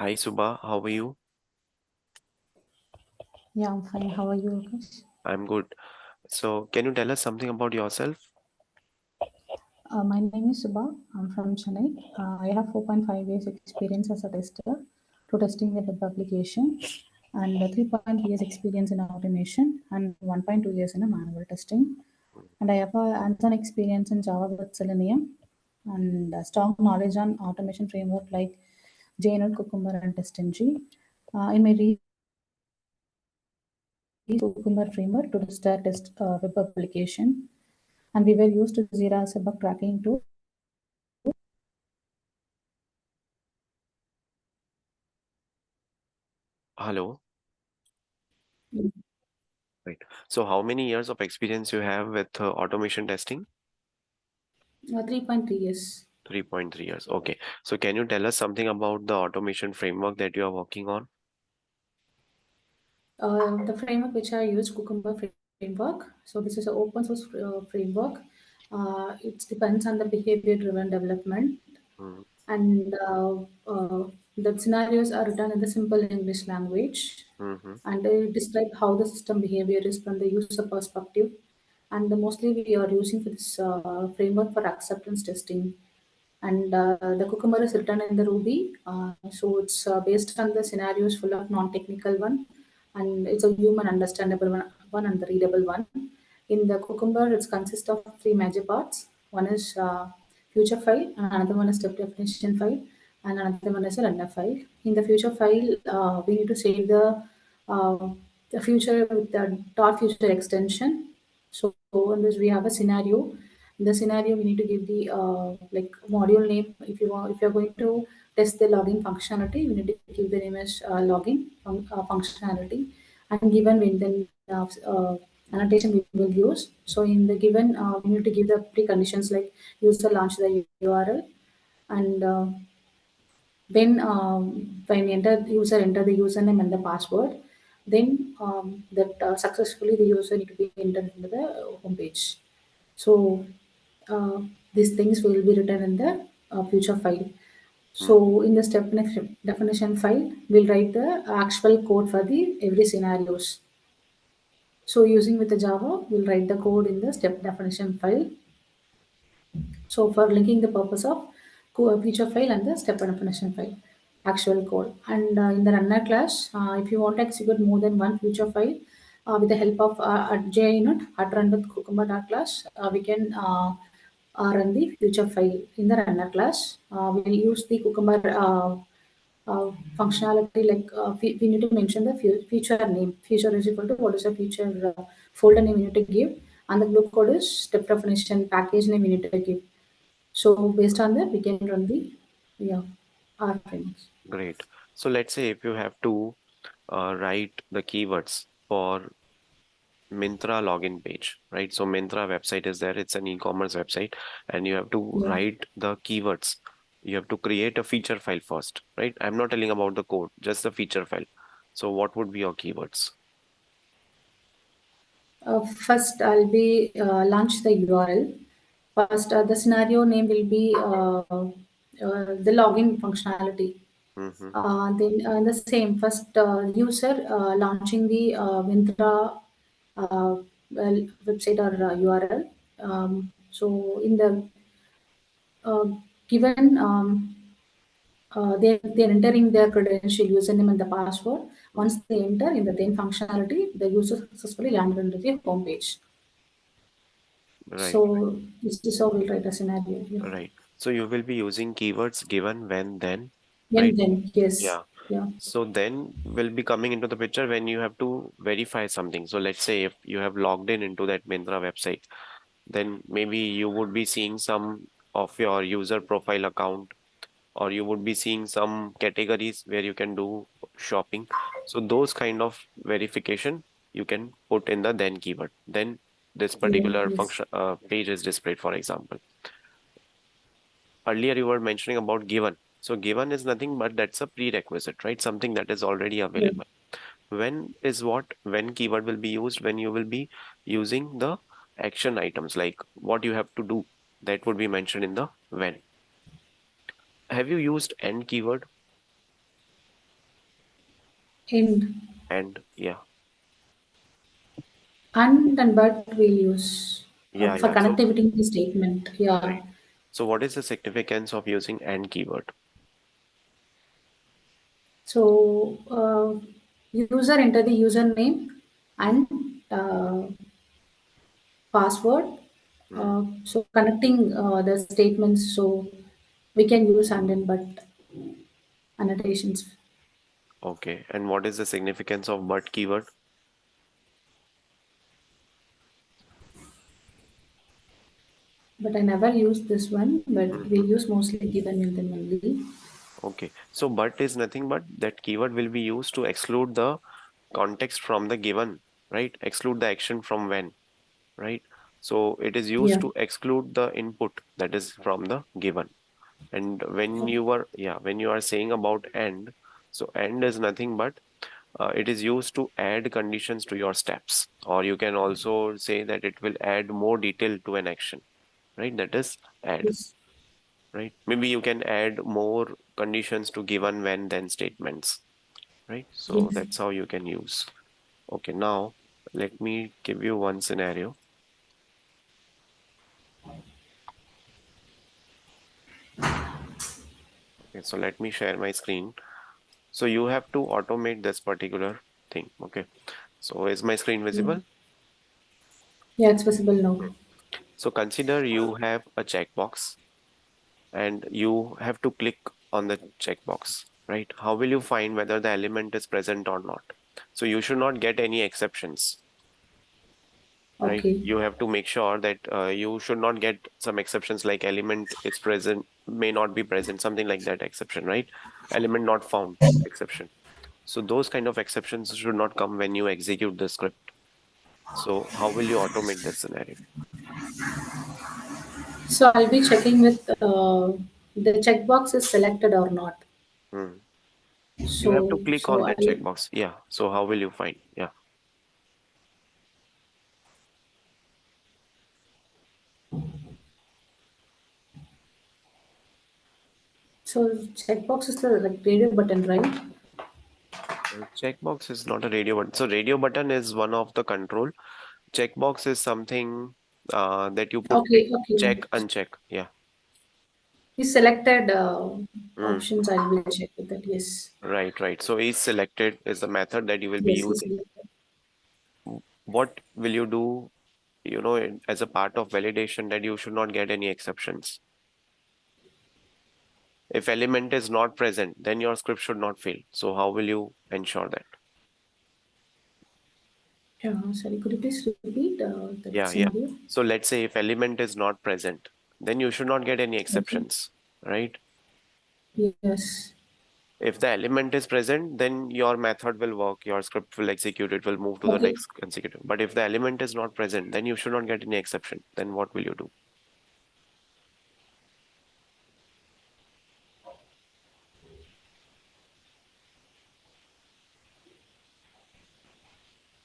Hi Subha, how are you? Yeah, I'm fine. How are you, Akash? I'm good. So, can you tell us something about yourself? My name is Subha. I'm from Chennai. I have 4.5 years experience as a tester to testing the web application and 3.3 years experience in automation and 1.2 years in a manual testing. And I have a hands-on experience in Java with Selenium and strong knowledge on automation framework like JNet, Cucumber, and TestNG. In my Cucumber framework to test web application, and we were used to Jira as a bug tracking tool. Hello. Right. So, how many years of experience you have with automation testing? 3.3 years. 3.3 years. Okay. So, can you tell us something about the automation framework that you are working on? The framework which I use, Cucumber framework. So this is an open source framework. It depends on the behavior driven development, Mm-hmm. and the scenarios are written in the simple English language, Mm-hmm. and they describe how the system behavior is from the user perspective. And mostly we are using for this framework for acceptance testing. And the Cucumber is written in the Ruby, so it's based on the scenarios full of non-technical one, and it's a human understandable one and the readable one. In the Cucumber, it consists of three major parts. One is future file, and another one is step definition file, and another one is a runner file. In the future file, we need to save uh, the future with the dot future extension. So in this we have a scenario. In the scenario we need to give the like module name. If you're going to test the login functionality, we need to give the name as login functionality, and given when then annotation we will use. So in the given we need to give the preconditions like user launch the URL, and when enter the username and the password, then that successfully the user need to be entered into the home page. So uh, these things will be written in the future file. So in the definition file, we'll write the actual code for the every scenarios. So using with the Java, we'll write the code in the step definition file. So for linking the purpose of feature file and the step definition file, actual code. And in the runner class, if you want to execute more than one feature file with the help of JUnit at run with Cucumber class, we can run the future file in the runner class. We'll use the Cucumber functionality like we need to mention the feature name. Feature is equal to what is the feature folder name we need to give, and the blue code is step definition package name we need to give. So based on that, we can run the yeah R frameworks. Great. So, let's say if you have to write the keywords for Myntra login page, right? So Myntra website is there. It's an e-commerce website, and you have to Yeah. write the keywords. You have to create a feature file first, right? I'm not telling about the code, just the feature file. So what would be your keywords? First, I'll be launch the URL. First, the scenario name will be the login functionality. Mm-hmm. Then the same first user launching the Myntra website or URL. So in the uh, given they're entering their credential, username, and the password. Once they enter in the then functionality, the user successfully landed into the home page. Right, So this is how we'll write a scenario. Yeah. right. So you will be using keywords given, when, then, right? Then yes, Yeah. yeah, So then will be coming into the picture when you have to verify something. So let's say if you have logged in into that Myntra website, then maybe you would be seeing some of your user profile account, or you would be seeing some categories where you can do shopping. So those kind of verification you can put in the then keyword. Then this yeah, particular yes, function page is displayed, for example. Earlier you were mentioning about given. So given is nothing but that's a prerequisite, right? Something that is already yeah. available. When is what? When keyword will be used? When you will be using the action items, like what you have to do. That would be mentioned in the when. Have you used end keyword? And And yeah, and but we'll use yeah, for yeah. So, connectivity statement. Yeah. right. So what is the significance of using and keyword? So user enter the username Hmm. and uh, password. Hmm. So connecting the statements, so we can use and then but annotations. Okay. And what is the significance of but keyword? But I never use this one, but we Mhm. use mostly given in them only. Okay. So but is nothing but that keyword will be used to exclude the context from the given, right? Exclude the action from when, right? So it is used Yeah. to exclude the input that is from the given. And when you are saying about and, so and is nothing but it is used to add conditions to your steps, or you can also say that it will add more detail to an action, right? That is add, Yes. right? Maybe you can add more conditions to given, when, then statements, right? So Yes. that's how you can use. Okay, now let me give you one scenario. Okay, so let me share my screen. So you have to automate this particular thing. Okay, so is my screen Yeah. visible? Yeah, it's visible now. Hmm. So consider you have a checkbox and you have to click on the checkbox, right? How will you find whether the element is present or not? So you should not get any exceptions, right? Okay. You have to make sure that you should not get some exceptions like element is present, may not be present, something like that exception, right? Element not found exception. So those kind of exceptions should not come when you execute the script. So how will you automate this scenario? So I'll be checking with the checkbox is selected or not. Hmm. You have to So click so on that I'll checkbox. Yeah. So how will you find? Yeah. so checkbox is the like radio button, right? Checkbox is not a radio button. So radio button is one of the control. Checkbox is something that you put tick, Okay, okay. check, uncheck. Yeah. The selected Mm. options I will check with that. Yes. Right, right. So is selected is the method that you will be Yes, is using. selected. What will you do, as a part of validation that you should not get any exceptions? If element is not present, then your script should not fail. So how will you ensure that? Yeah, sorry, could you please repeat that Yeah, yeah. scenario? So let's say if element is not present, then you should not get any Okay. exceptions, right? Yes. If the element is present, then your method will work, your script will execute, it will move to the Okay. next executive. But if the element is not present, then you should not get any exception. Then what will you do?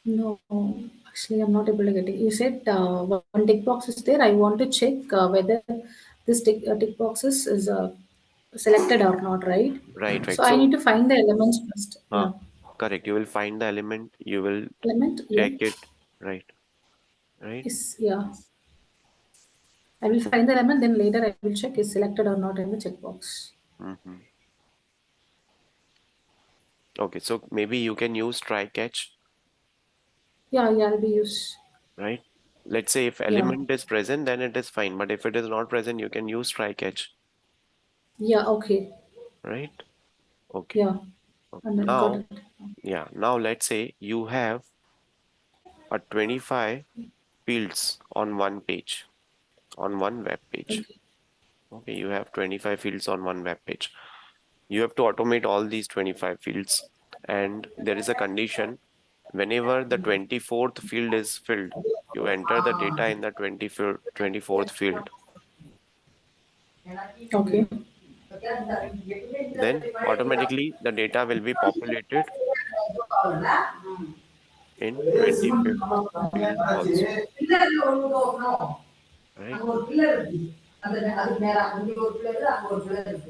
No, actually, I'm not able to get it. You said one tick box is there. I want to check whether this tick boxes is selected or not, right? Right, So right. I So, need to find the elements first. uh, Yeah. correct. You will find the element, you will Element, yeah. check it, right, right. Is, yeah. I will find the element, then later I will check is selected or not in the checkbox. Hmm. Okay, so maybe you can use try catch, Yeah, yeah, I'll be use. right? Let's say if Yeah. element is present, then it is fine. But if it is not present, you can use try catch, Yeah, okay. right? Okay. Yeah. Okay. And then got Now, it. yeah, now let's say you have a 25 fields on one page, on one web page. Okay. Okay, you have 25 fields on one web page. You have to automate all these 25 fields. And there is a condition whenever the 24th field is filled, you enter the data in the 24th field. Okay. Then automatically the data will be populated in 25th field also, right?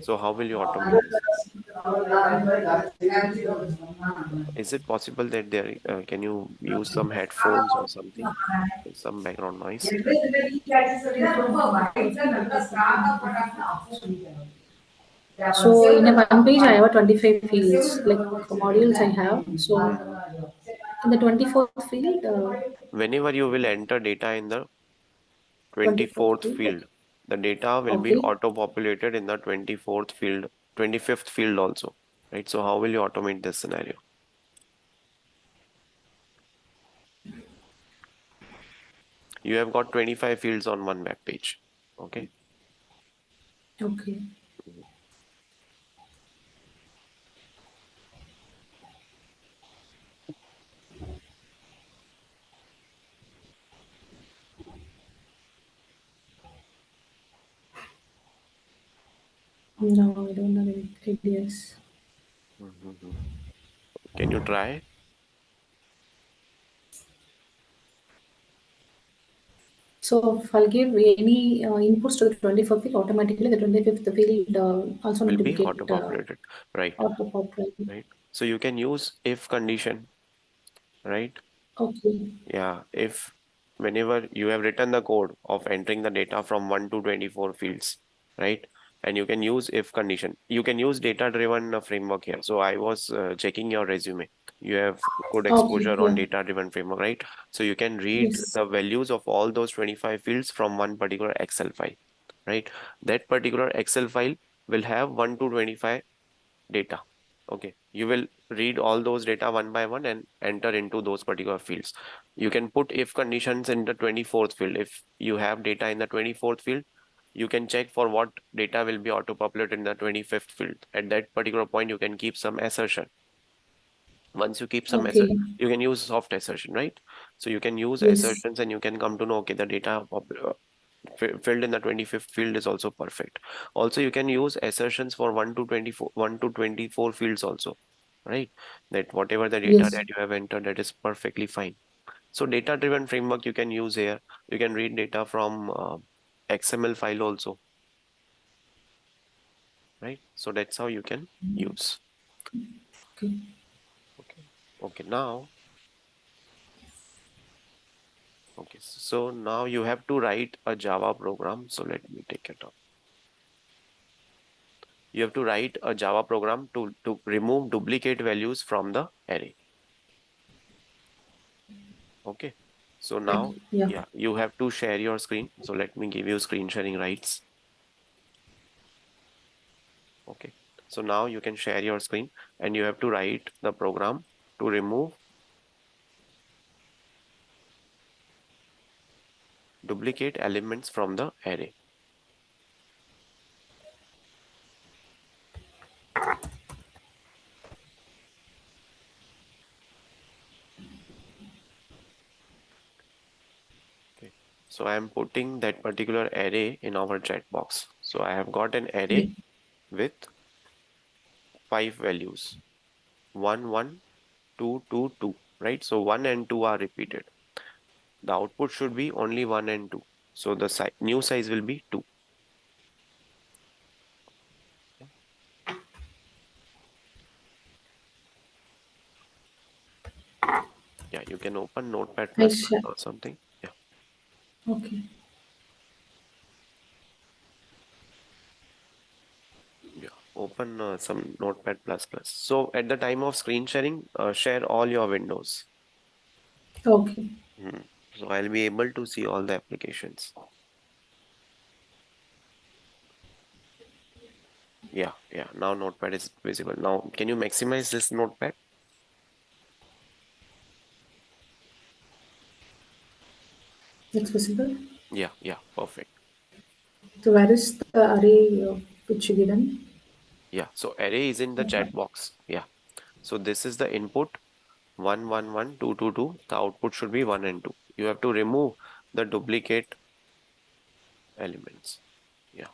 So how will you automate this? Is it possible that there can you use some headphones or something? Some background noise. So in a one page, I have a 25 fields, like modules I have. So in the 24th field, Whenever you will enter data in the 24th 24th field, field, the data will be okay. auto-populated in the 24th field, 25th field also, right? So how will you automate this scenario? You have got 25 fields on one web page. Okay. Okay. Mhm. No, I don't have any ideas. Mhm. Can you try? So if I'll give any inputs to the 24th field, automatically the 25th field also Will need to be get auto-populated, right? auto-populated. Right. So you can use if condition, right? Okay. Yeah, if whenever you have written the code of entering the data from 1 to 24 fields, right? And you can use if condition. You can use data-driven framework here. So I was checking your resume. You have good Okay. exposure on Yeah. data-driven framework, right? So you can read Yes. the values of all those 25 fields from one particular Excel file, right? That particular Excel file will have 1 to 25 data. Okay, you will read all those data one by one and enter into those particular fields. You can put if conditions in the 24th field. If you have data in the 24th field, you can check for what data will be auto-populated in the 25th field. At that particular point, you can keep some assertion. Once you keep some assertion, Okay. you can use soft assertion, right? So you can use Yes. assertions and you can come to know, okay, the data filled in the 25th field is also perfect. Also, you can use assertions for 1 to 24, 1 to 24 fields also, right? That whatever the data Yes. that you have entered, that is perfectly fine. So data driven framework you can use here. You can read data from XML file also, right? So that's how you can use. Okay. Okay. Okay. So now you have to write a Java program. So let me take it up. You have to write a Java program to remove duplicate values from the array. Okay. So now, Okay. Yeah. yeah, you have to share your screen. So let me give you screen sharing rights. Okay. So now you can share your screen and you have to write the program to remove duplicate elements from the array. Okay. So I am putting that particular array in our chat box. So I have got an Yeah. array with 5 values, 1, 1, 2, 2, 2, right? So 1 and 2 are repeated. The output should be only 1 and 2. So the new size will be 2. Yeah, you can open Notepad++ I share. or something. Yeah, Okay. yeah. Open some Notepad++. So at the time of screen sharing, share all your windows. Okay. Hmm. So I'll be able to see all the applications. Yeah, yeah. Now Notepad is visible. Now, can you maximize this Notepad? It's visible. Yeah, yeah. Perfect. So where is the array which you given? Yeah. So array is in the chat box. Yeah. So this is the input 1, 1, 1, 2, 2, 2. The output should be 1 and 2. You have to remove the duplicate elements. Yeah.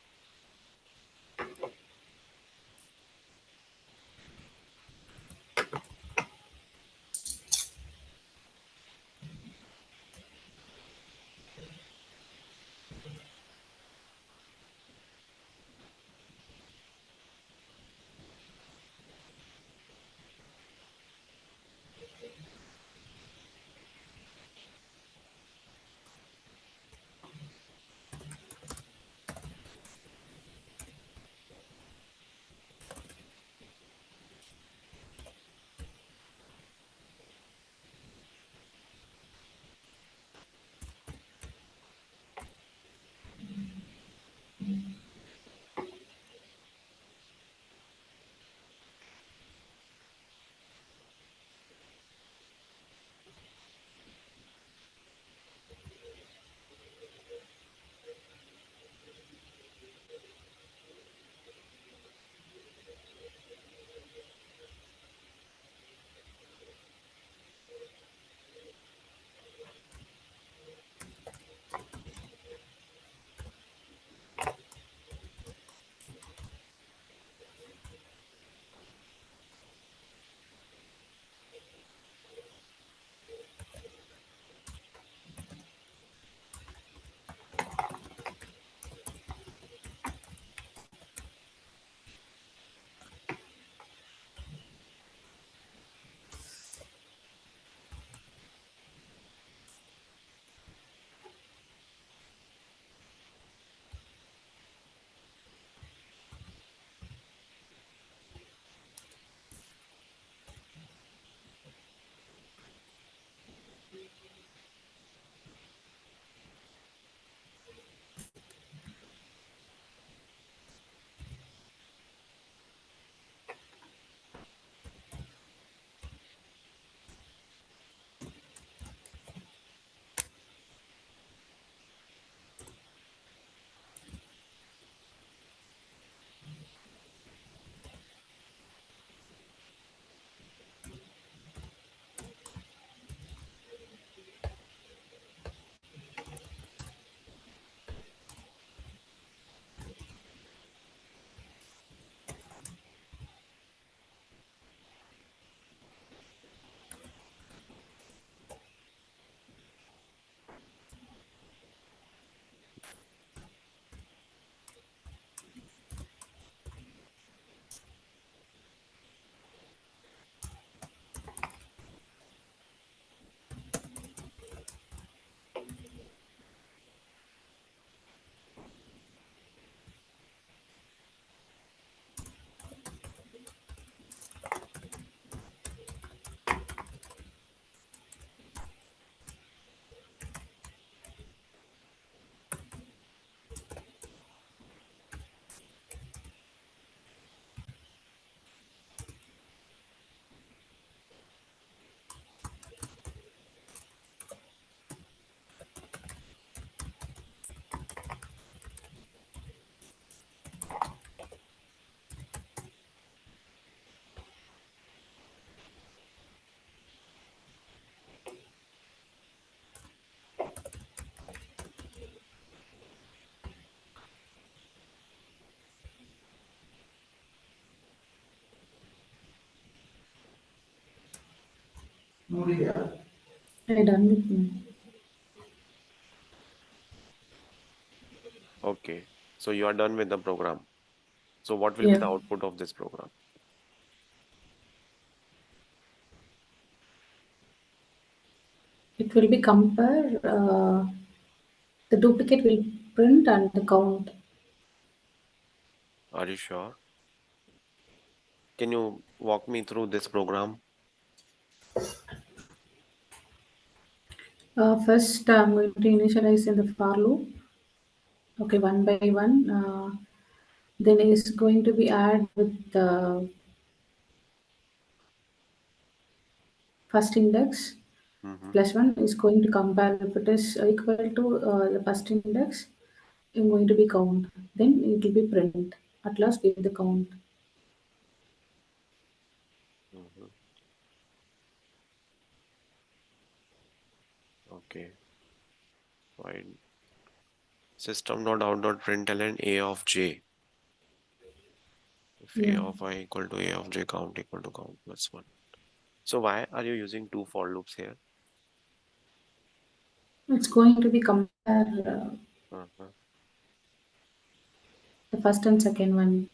I done with me. Okay. So you are done with the program. So what will be Yeah, the output of this program? it will be compare. The duplicate will print and the count. Are you sure? Can you walk me through this program? First, I'm going to initialize in the for loop. Okay, one by one. Then is going to be add with the first index Mm-hmm. plus one is going to compare if it is equal to the first index. I'm going to be count. Then it will be print. At last, give the count. Mm-hmm. Okay. Fine. System.out.println A of j. If A Yeah, of I equal to A of j, count equal to count plus one. So why are you using two for loops here? it's going to be compare Uh-huh. the first and second one.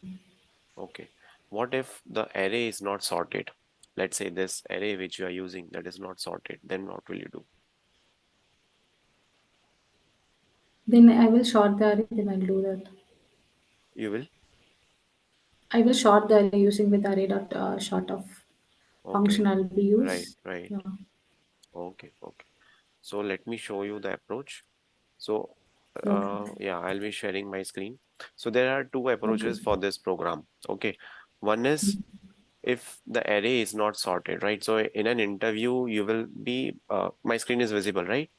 Okay. What if the array is not sorted? Let's say this array which you are using that is not sorted. Then what will you do? Then I will short the array. Then I'll do that. You will? I will short the array using with array dot short of Okay. function I'll be Right, use. right. Yeah. Okay, okay. So let me show you the approach. So Okay. yeah, I'll be sharing my screen. So there are two approaches Okay. for this program. Okay. One is if the array is not sorted, right? So in an interview, you will be, my screen is visible, right?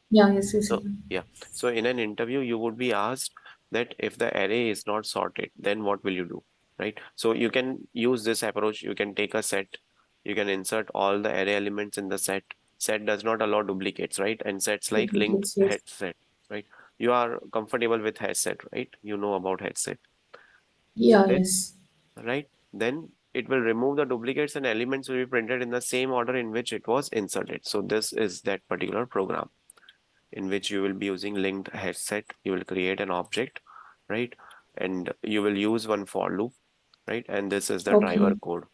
Yeah. Yes. Yes. So Yes. yeah, so in an interview, you would be asked that if the array is not sorted, then what will you do, right? So you can use this approach. You can take a set, you can insert all the array elements in the set. Set does not allow duplicates, right? And sets like linked Duplicates. Yes. head set, right? You are comfortable with head set, right? You know about head set. Yeah. Then, Yes. right? Then it will remove the duplicates and elements will be printed in the same order in which it was inserted. So this is that particular program in which you will be using linked headset. You will create an object, right? And you will use one for loop, right? And this is the driver Okay. code.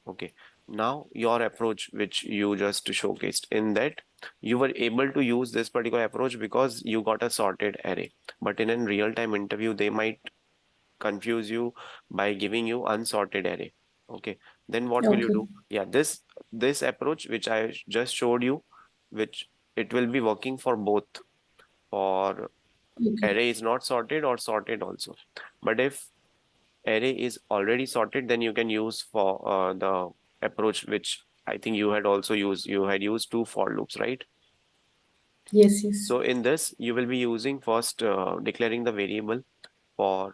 Okay. Now your approach, which you just showcased, in that you were able to use this particular approach because you got a sorted array. But in a real-time interview, they might confuse you by giving you unsorted array. Okay. Then what will you Okay. do? Yeah, this approach which I just showed you, which it will be working for both, for Okay. array is not sorted or sorted also. But if array is already sorted, then you can use for the approach which I think you had also used. You had used two for loops, right? Yes. Yes. So in this, you will be using first declaring the variable for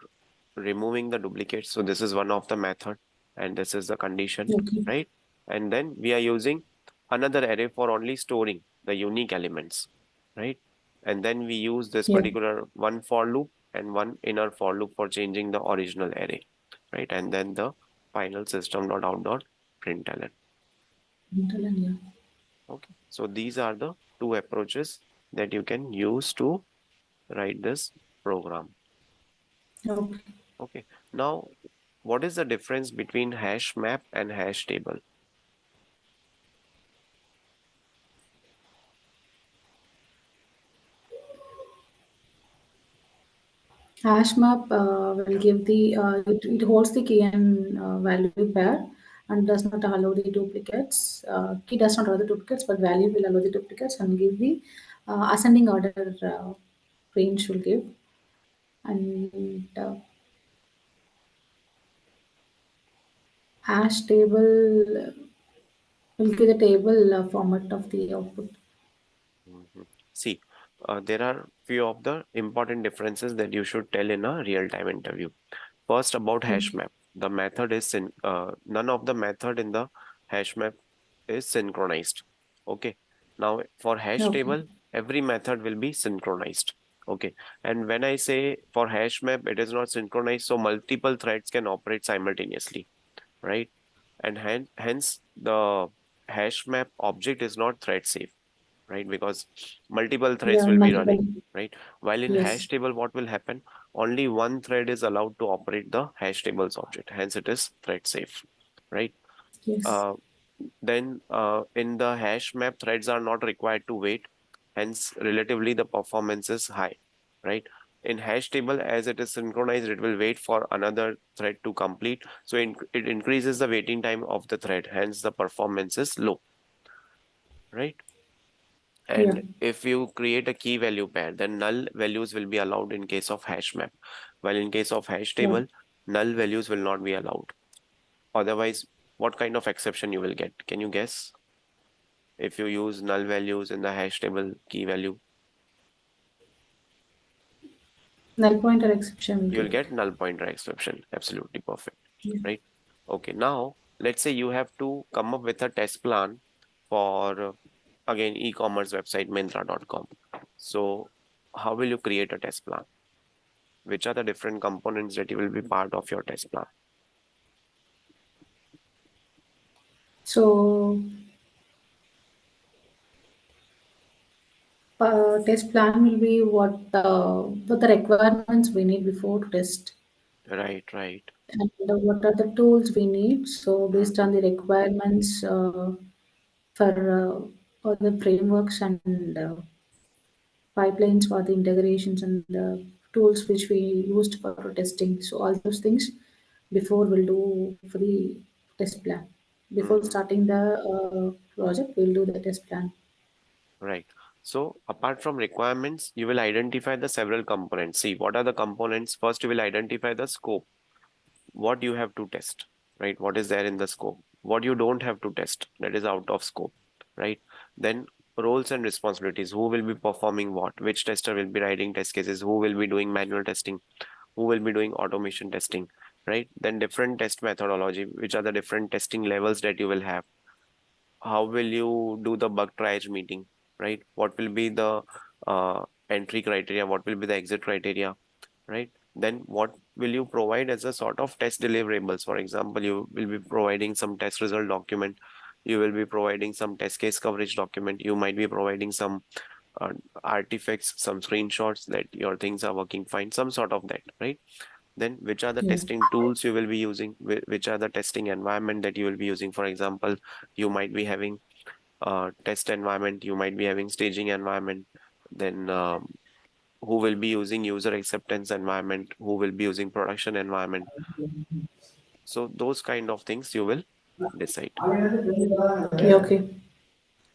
removing the duplicates. So this is one of the method, and this is the condition, Okay. right? And then we are using another array for only storing the unique elements, right? And then we use this Yeah. particular one for loop and one inner for loop for changing the original array, right? And then the final system.out.println. Internet, yeah. Okay. So these are the two approaches that you can use to write this program. Okay. Okay. Now, what is the difference between hash map and hash table? Hash map will Yeah. give the it holds the key and value pair and does not allow the duplicates. Key does not allow the duplicates, but value will allow the duplicates and give the ascending order range will give. And hash table will give the table format of the output. Mhm. See, there are few of the important differences that you should tell in a real-time interview. First, about hash Okay. map. The method is none of the method in the hash map is synchronized. Okay. Now, for hash Okay. table, every method will be synchronized. Okay. And when I say for hash map, it is not synchronized, so multiple threads can operate simultaneously, right? And hence the hash map object is not thread safe, right? Because multiple threads Yeah, will be multiple. running, right? While in hash Yes, table, what will happen? Only one thread is allowed to operate the hash tables object. Hence, it is thread safe, right? yes, Uh, then in the hash map, threads are not required to wait. Hence, relatively, the performance is high, right? In hash table, as it is synchronized, it will wait for another thread to complete. So it increases the waiting time of the thread. Hence, the performance is low, right? yeah, And if you create a key value pair, then null values will be allowed in case of hash map. While in case of hash yeah. table, null values will not be allowed. Otherwise, what kind of exception you will get? Can you guess? If you use null values in the hash table key value, Null pointer exception we you will get. get null pointer exception. Absolutely perfect, Yeah. right? Okay, now let's say you have to come up with a test plan for again e-commerce website Myntra.com. So how will you create a test plan? Which are the different components that you will be part of your test plan? So, test plan will be what the requirements we need before to test, Right, right. and what are the tools we need. So, based Hmm. on the requirements for all the frameworks and pipelines for the integrations and the tools which we used for testing. So, all those things before we'll do for the test plan. Before Hmm. starting the project, we'll do the test plan. Right. So apart from requirements, you will identify the several components. See, what are the components? First, you will identify the scope. What you have to test, right? What is there in the scope? What you don't have to test, that is out of scope, right? Then roles and responsibilities. Who will be performing what? Which tester will be writing test cases? Who will be doing manual testing? Who will be doing automation testing, right? Then different test methodology. Which are the different testing levels that you will have? How will you do the bug triage meeting, right? What will be the entry criteria? What will be the exit criteria, right? Then what will you provide as a sort of test deliverables? For example, you will be providing some test result document. You will be providing some test case coverage document. You might be providing some uh, artifacts, some screenshots that your things are working fine, some sort of that, right? Then which are the Yeah. testing tools you will be using? Which are the testing environment that you will be using? For example, you might be having test environment, you might be having staging environment, then who will be using user acceptance environment, who will be using production environment. So those kind of things you will decide Yeah, okay.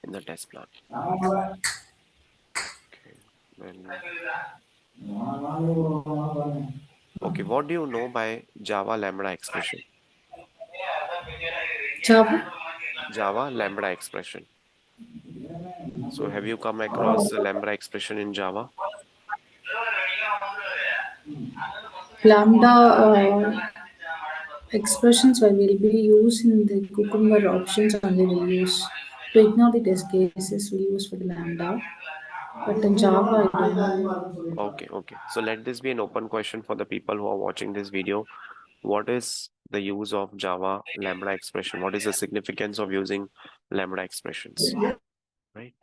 in the test plan. Okay. Then, okay, what do you know by Java Lambda expression? Java. Java Lambda expression. So have you come across the Lambda expression in Java? Lambda expressions where will be used in the Cucumber options only will use. To ignore the test cases, we use for the Lambda. But in Java, I don't know. Okay, okay. So let this be an open question for the people who are watching this video. What is the use of Java Lambda expression? What is the significance of using Lambda expressions? Right?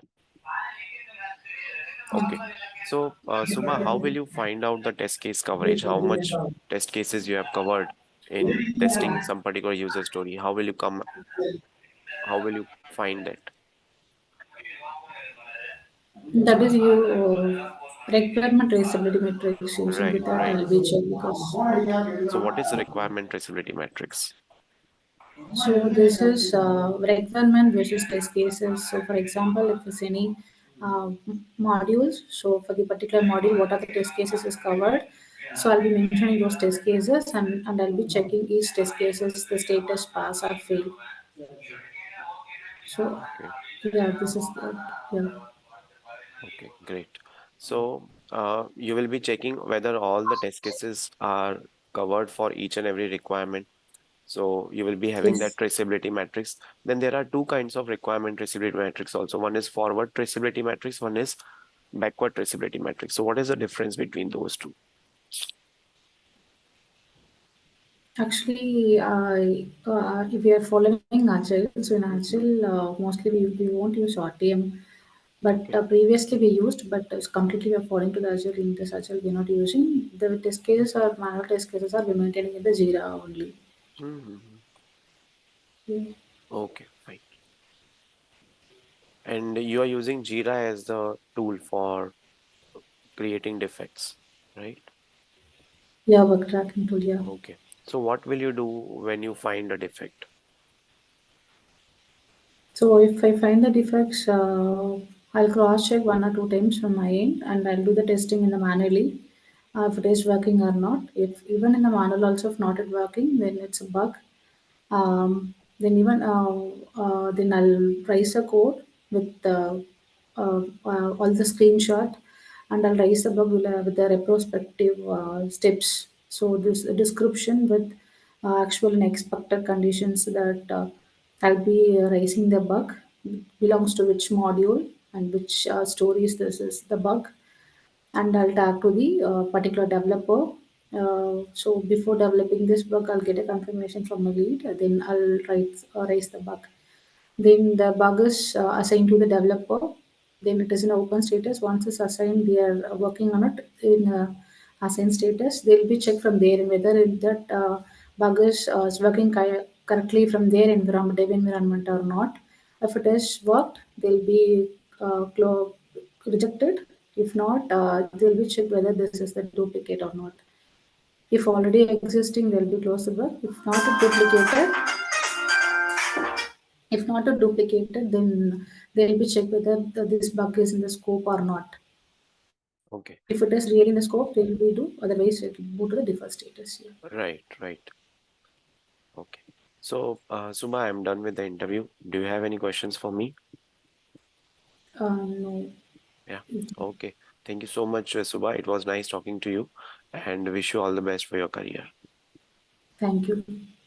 Okay. So, Subha, how will you find out the test case coverage? How much test cases you have covered in testing some particular user story? How will you come? How will you find that? That is you requirement traceability matrix using Right, with that right. LBJ because So, what is the requirement traceability matrix? so this is requirement versus test cases. So for example, if there's any modules, so for the particular module, what are the test cases is covered. So I'll be mentioning those test cases and I'll be checking each test cases, the status pass or fail. So Okay, yeah, this is the yeah. okay, great. So, you will be checking whether all the test cases are covered for each and every requirement. So you will be having that Yes. traceability matrix. Then there are two kinds of requirement traceability matrix also. One is forward traceability matrix, one is backward traceability matrix. So what is the difference between those two? Actually, if we are following Agile, so in Agile, Mhm. mostly we won't use RTM, but Okay. previously we used, but it's completely we are falling to the Agile. In this Agile, we are not using. The test cases or manual test cases are we maintaining in the Jira only. Mhm. Yeah. Okay, fine. And you are using Jira as the tool for creating defects, right? Yeah, work tracking tool, yeah. Okay. So what will you do when you find a defect? So if I find the defects, I'll cross check one or two times from my end, and I'll do the testing in the manually, if it is working or not. If even in the manual also if not it working, then it's a bug. Then I'll raise a code with all the screenshot, and I'll raise the bug with the retrospective steps. So this description with actual and expected conditions that I'll be raising the bug belongs to which module and which stories this is the bug, and I'll tag to the particular developer. So before developing this bug, I'll get a confirmation from a lead. Then I'll raise the bug. Then the bug is assigned to the developer. Then it is in open status. Once it's assigned, they are working on it in assigned status. They'll be checked from there whether that bug is working correctly from their environment, dev environment or not. If it has worked, they'll be rejected. If not, they'll be checked whether this is the duplicate or not. If already existing, they'll be closed the bug. If not a duplicated, then they'll be checked whether this bug is in the scope or not. Okay. If it is really in the scope, they'll be do. Otherwise, it will move to the default status. Yeah. Right, right. Okay. So, Suma, I'm done with the interview. Do you have any questions for me? No. Yeah. Okay. Thank you so much, Suba. It was nice talking to you and wish you all the best for your career. Thank you.